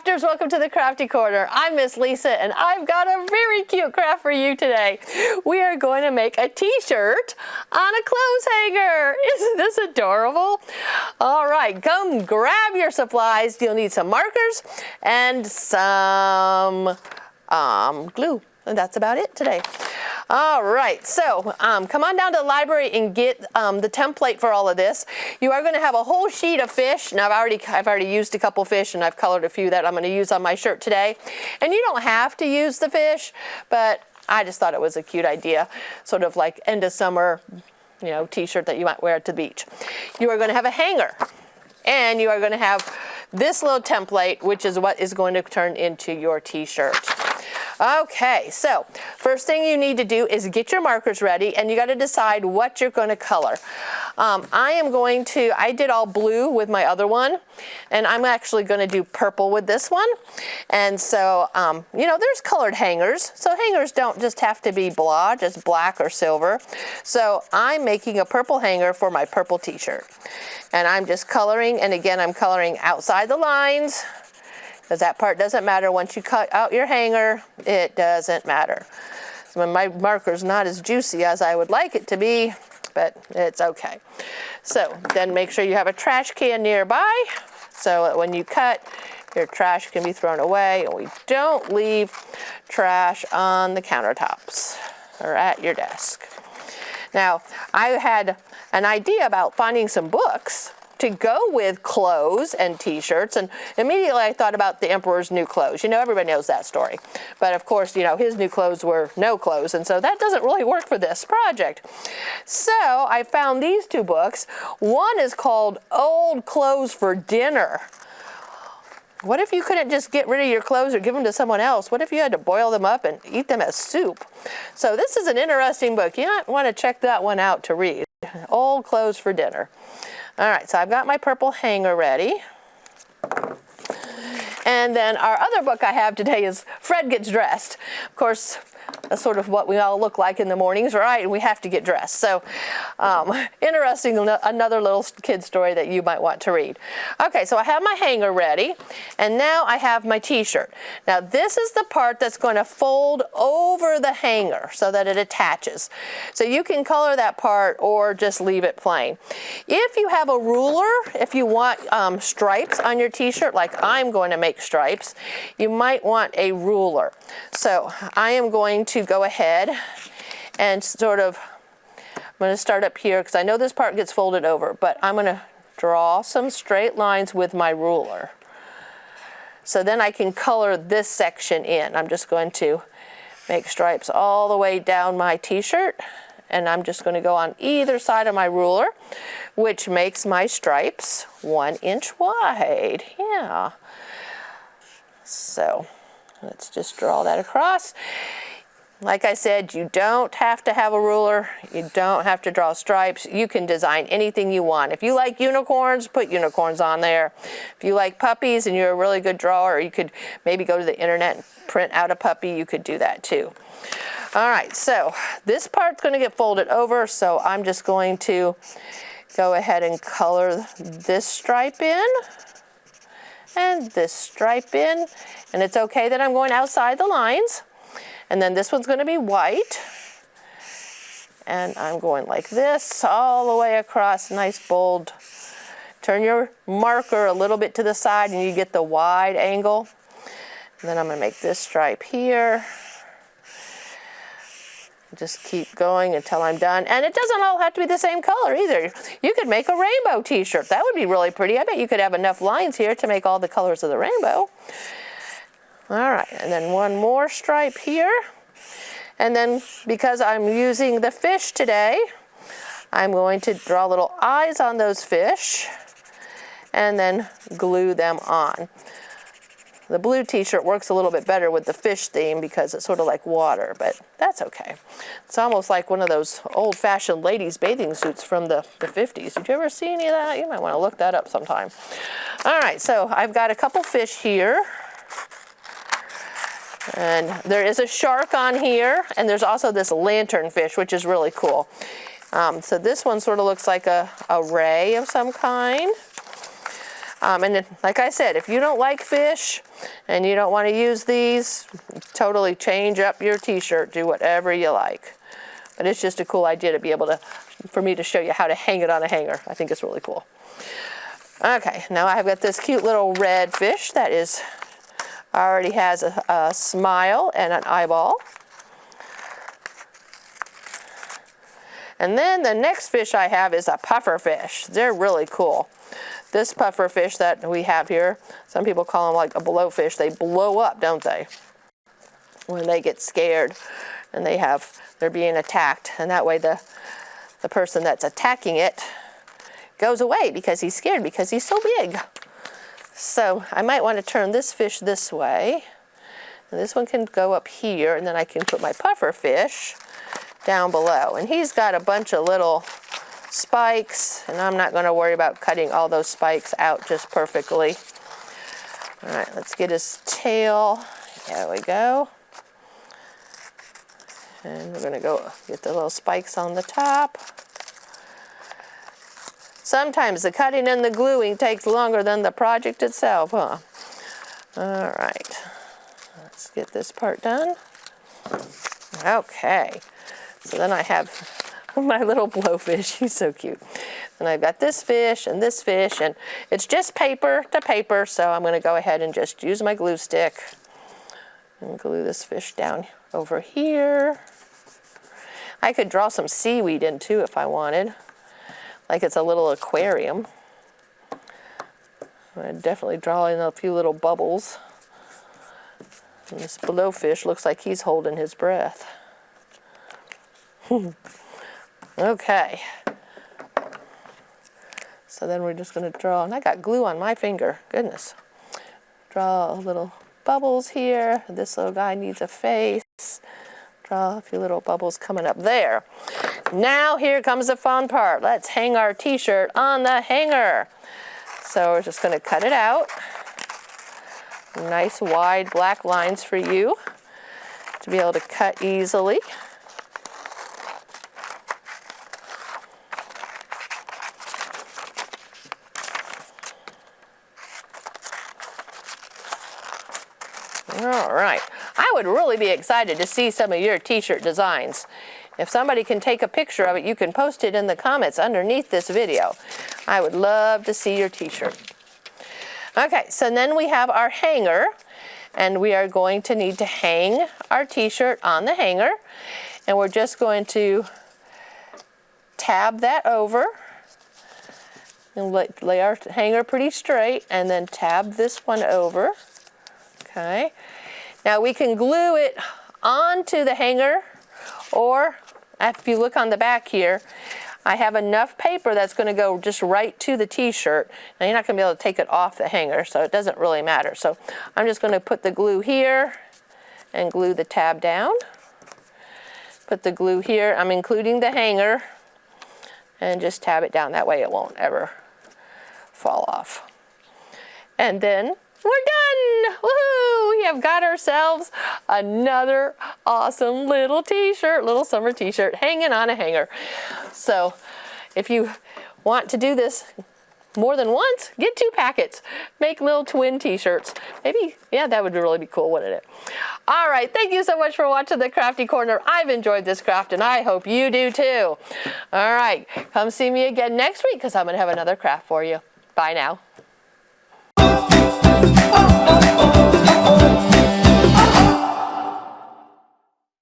crafters, welcome to the Crafty Corner. I'm Miss Lisa and I've got a very cute craft for you today. We are going to make a t-shirt on a clothes hanger. Isn't this adorable? All right, come grab your supplies. You'll need some markers and some glue. And that's about it today. All right, so come on down to the library and get the template for all of this. You are going to have a whole sheet of fish, and I've already used a couple fish, and I've colored a few that I'm going to use on my shirt today. And you don't have to use the fish, but I just thought it was a cute idea, sort of like end of summer, you know, t-shirt that you might wear at the beach. You are going to have a hanger, and you are going to have this little template, which is what is going to turn into your t-shirt. Okay, so first thing you need to do is get your markers ready, and you got to decide what you're going to color. I did all blue with my other one, and I'm actually going to do purple with this one. And so, you know, there's colored hangers. So hangers don't just have to be blah, just black or silver. So I'm making a purple hanger for my purple t-shirt. And I'm just coloring, and again, I'm coloring outside the lines, because that part doesn't matter. Once you cut out your hanger, it doesn't matter. So my marker's not as juicy as I would like it to be, but it's okay. So then make sure you have a trash can nearby, so that when you cut, your trash can be thrown away, and we don't leave trash on the countertops or at your desk. Now, I had an idea about finding some books to go with clothes and t-shirts, and immediately I thought about the Emperor's New Clothes. You know, everybody knows that story. But of course, you know, his new clothes were no clothes, and so that doesn't really work for this project. So I found these two books. One is called Old Clothes for Dinner. What if you couldn't just get rid of your clothes or give them to someone else? What if you had to boil them up and eat them as soup? So this is an interesting book. You might want to check that one out to read. Old Clothes for Dinner. All right, so I've got my purple hanger ready. And then our other book I have today is Fred Gets Dressed. Of course, that's sort of what we all look like in the mornings, right? And we have to get dressed. So interesting, another little kid story that you might want to read. Okay, so I have my hanger ready, and now I have my t-shirt. Now this is the part that's going to fold over the hanger so that it attaches. So you can color that part or just leave it plain. If you have a ruler, if you want stripes on your t-shirt, like I'm going to make stripes, you might want a ruler. So I am going to go ahead and sort of, I'm going to start up here because I know this part gets folded over, but I'm going to draw some straight lines with my ruler. So then I can color this section in. I'm just going to make stripes all the way down my t-shirt, and I'm just going to go on either side of my ruler, which makes my stripes 1 inch wide. Yeah. So let's just draw that across. Like I said, you don't have to have a ruler. You don't have to draw stripes. You can design anything you want. If you like unicorns, put unicorns on there. If you like puppies and you're a really good drawer, you could maybe go to the internet and print out a puppy. You could do that too. All right, so this part's going to get folded over, so I'm just going to go ahead and color this stripe in and this stripe in. And it's okay that I'm going outside the lines. And then this one's going to be white. And I'm going like this all the way across, nice bold. Turn your marker a little bit to the side and you get the wide angle. And then I'm going to make this stripe here. Just keep going until I'm done. And it doesn't all have to be the same color either. You could make a rainbow t-shirt. That would be really pretty. I bet you could have enough lines here to make all the colors of the rainbow. All right, and then one more stripe here. And then because I'm using the fish today, I'm going to draw little eyes on those fish and then glue them on. The blue t-shirt works a little bit better with the fish theme because it's sort of like water, but that's okay. It's almost like one of those old-fashioned ladies' bathing suits from the 50s. Did you ever see any of that? You might want to look that up sometime. All right, so I've got a couple fish here. And there is a shark on here, and there's also this lantern fish, which is really cool. So this one sort of looks like a ray of some kind. And then, like I said, if you don't like fish and you don't want to use these, totally change up your t-shirt, do whatever you like. But it's just a cool idea to be able to, for me to show you how to hang it on a hanger. I think it's really cool. Okay, now I've got this cute little red fish that already has a smile and an eyeball. And then the next fish I have is a puffer fish. They're really cool. This puffer fish that we have here, some people call them like a blowfish. They blow up, don't they? When they get scared and they're being attacked. And that way the person that's attacking it goes away because he's scared because he's so big. So I might want to turn this fish this way. And this one can go up here, and then I can put my puffer fish down below. And he's got a bunch of little spikes, and I'm not going to worry about cutting all those spikes out just perfectly. All right, let's get his tail. There we go. And we're going to go get the little spikes on the top. Sometimes the cutting and the gluing takes longer than the project itself, huh? All right, let's get this part done. Okay, so then I have my little blowfish. He's so cute. And I've got this fish, and it's just paper to paper, so I'm going to go ahead and just use my glue stick and glue this fish down over here. I could draw some seaweed in too if I wanted, like it's a little aquarium. I'd definitely draw in a few little bubbles. And this blowfish looks like he's holding his breath. Okay. So then we're just going to draw, and I got glue on my finger. Goodness. Draw little bubbles here. This little guy needs a face. Draw a few little bubbles coming up there. Now here comes the fun part. Let's hang our t-shirt on the hanger. So we're just going to cut it out. Nice wide black lines for you to be able to cut easily. All right. I would really be excited to see some of your t-shirt designs. If somebody can take a picture of it, you can post it in the comments underneath this video. I would love to see your t-shirt. Okay, so then we have our hanger, and we are going to need to hang our t-shirt on the hanger, and we're just going to tab that over and lay our hanger pretty straight, and then tab this one over. Okay, now we can glue it onto the hanger, or if you look on the back here, I have enough paper that's going to go just right to the t-shirt. Now you're not going to be able to take it off the hanger, so it doesn't really matter. So I'm just going to put the glue here and glue the tab down. Put the glue here, I'm including the hanger, and just tab it down. That way it won't ever fall off. And then we're done! Woohoo! We have got ourselves another awesome little t-shirt, little summer t-shirt hanging on a hanger. So if you want to do this more than once, get 2 packets. Make little twin t-shirts. Maybe, yeah, that would really be cool, wouldn't it? All right, thank you so much for watching the Crafty Corner. I've enjoyed this craft, and I hope you do too. All right, come see me again next week because I'm going to have another craft for you. Bye now.